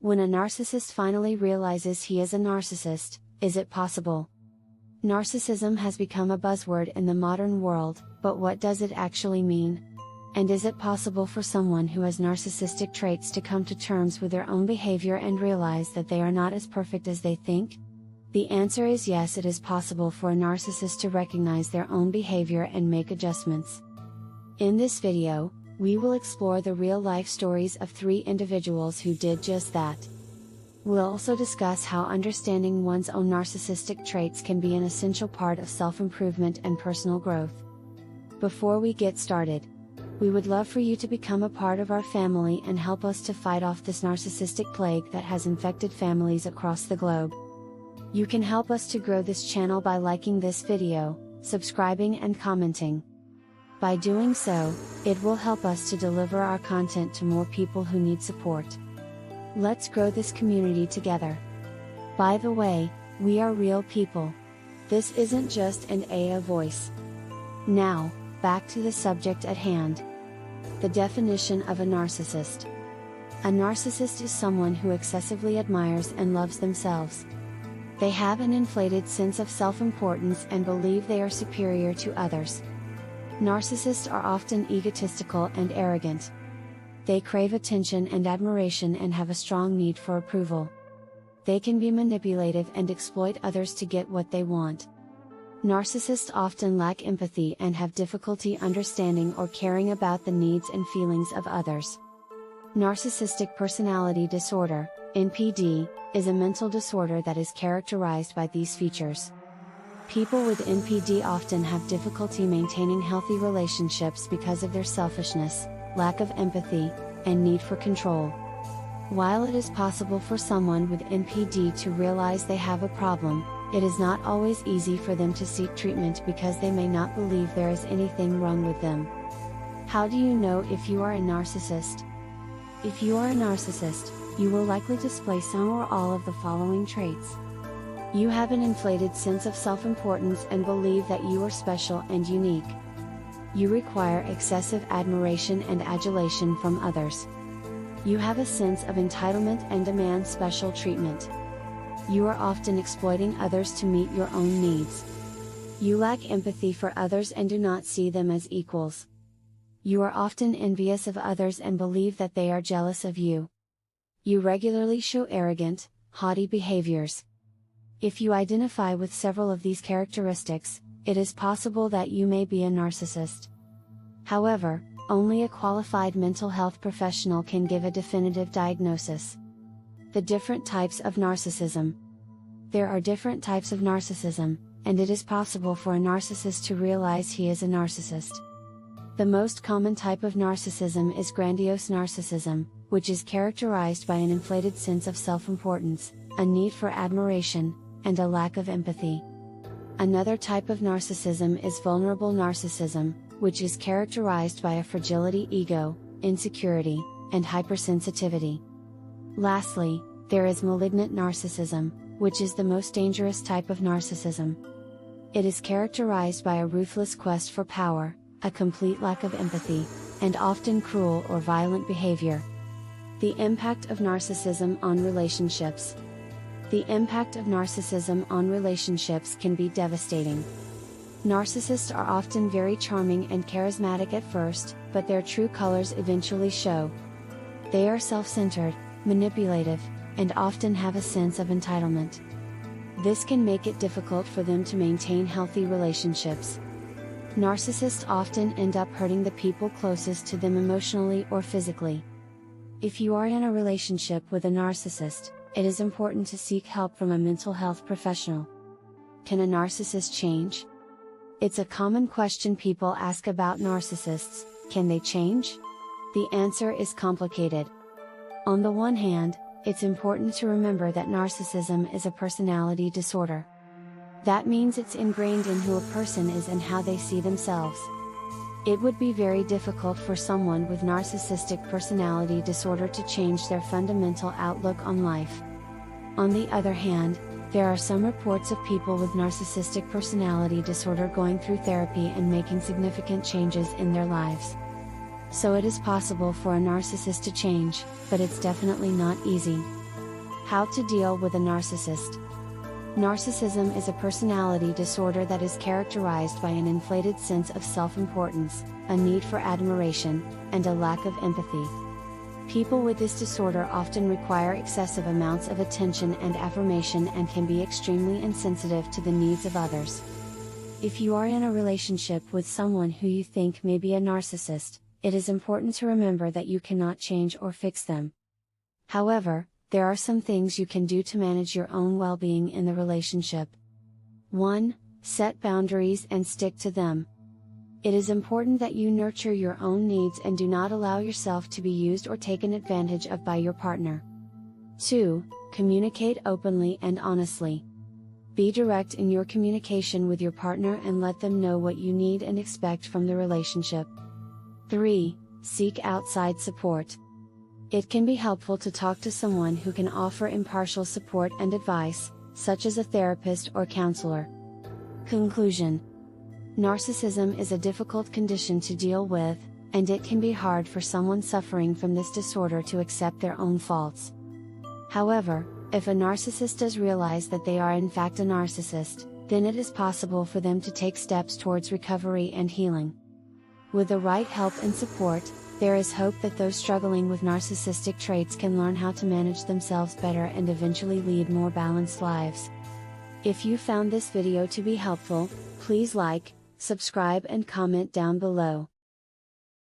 When a narcissist finally realizes he is a narcissist, is it possible? Narcissism has become a buzzword in the modern world, but what does it actually mean? And is it possible for someone who has narcissistic traits to come to terms with their own behavior and realize that they are not as perfect as they think? The answer is yes, it is possible for a narcissist to recognize their own behavior and make adjustments. In this video, we will explore the real-life stories of 3 individuals who did just that. We'll also discuss how understanding one's own narcissistic traits can be an essential part of self-improvement and personal growth. Before we get started, we would love for you to become a part of our family and help us to fight off this narcissistic plague that has infected families across the globe. You can help us to grow this channel by liking this video, subscribing and commenting. By doing so, it will help us to deliver our content to more people who need support. Let's grow this community together. By the way, we are real people. This isn't just an AI voice. Now, back to the subject at hand. The definition of a narcissist. A narcissist is someone who excessively admires and loves themselves. They have an inflated sense of self-importance and believe they are superior to others. Narcissists are often egotistical and arrogant. They crave attention and admiration and have a strong need for approval. They can be manipulative and exploit others to get what they want. Narcissists often lack empathy and have difficulty understanding or caring about the needs and feelings of others. Narcissistic personality disorder, NPD, is a mental disorder that is characterized by these features. People with NPD often have difficulty maintaining healthy relationships because of their selfishness, lack of empathy, and need for control. While it is possible for someone with NPD to realize they have a problem, it is not always easy for them to seek treatment because they may not believe there is anything wrong with them. How do you know if you are a narcissist? If you are a narcissist, you will likely display some or all of the following traits. You have an inflated sense of self-importance and believe that you are special and unique. You require excessive admiration and adulation from others. You have a sense of entitlement and demand special treatment. You are often exploiting others to meet your own needs. You lack empathy for others and do not see them as equals. You are often envious of others and believe that they are jealous of you. You regularly show arrogant, haughty behaviors. If you identify with several of these characteristics, it is possible that you may be a narcissist. However, only a qualified mental health professional can give a definitive diagnosis. The different types of narcissism. There are different types of narcissism, and it is possible for a narcissist to realize he is a narcissist. The most common type of narcissism is grandiose narcissism, which is characterized by an inflated sense of self-importance, a need for admiration, and a lack of empathy. Another type of narcissism is vulnerable narcissism, which is characterized by a fragility ego, insecurity, and hypersensitivity. Lastly, there is malignant narcissism, which is the most dangerous type of narcissism. It is characterized by a ruthless quest for power, a complete lack of empathy, and often cruel or violent behavior. The impact of narcissism on relationships. The impact of narcissism on relationships can be devastating. Narcissists are often very charming and charismatic at first, but their true colors eventually show. They are self-centered, manipulative, and often have a sense of entitlement. This can make it difficult for them to maintain healthy relationships. Narcissists often end up hurting the people closest to them emotionally or physically. If you are in a relationship with a narcissist, it is important to seek help from a mental health professional. Can a narcissist change? It's a common question people ask about narcissists: can they change? The answer is complicated. On the one hand, it's important to remember that narcissism is a personality disorder. That means it's ingrained in who a person is and how they see themselves. It would be very difficult for someone with narcissistic personality disorder to change their fundamental outlook on life. On the other hand, there are some reports of people with narcissistic personality disorder going through therapy and making significant changes in their lives. So it is possible for a narcissist to change, but it's definitely not easy. How to deal with a narcissist. Narcissism is a personality disorder that is characterized by an inflated sense of self-importance, a need for admiration, and a lack of empathy. People with this disorder often require excessive amounts of attention and affirmation and can be extremely insensitive to the needs of others. If you are in a relationship with someone who you think may be a narcissist, it is important to remember that you cannot change or fix them. However, there are some things you can do to manage your own well-being in the relationship. 1. Set boundaries and stick to them. It is important that you nurture your own needs and do not allow yourself to be used or taken advantage of by your partner. 2. Communicate openly and honestly. Be direct in your communication with your partner and let them know what you need and expect from the relationship. 3. Seek outside support. It can be helpful to talk to someone who can offer impartial support and advice, such as a therapist or counselor. Conclusion. Narcissism is a difficult condition to deal with, and it can be hard for someone suffering from this disorder to accept their own faults. However, if a narcissist does realize that they are in fact a narcissist, then it is possible for them to take steps towards recovery and healing. With the right help and support, there is hope that those struggling with narcissistic traits can learn how to manage themselves better and eventually lead more balanced lives. If you found this video to be helpful, please like, subscribe and comment down below.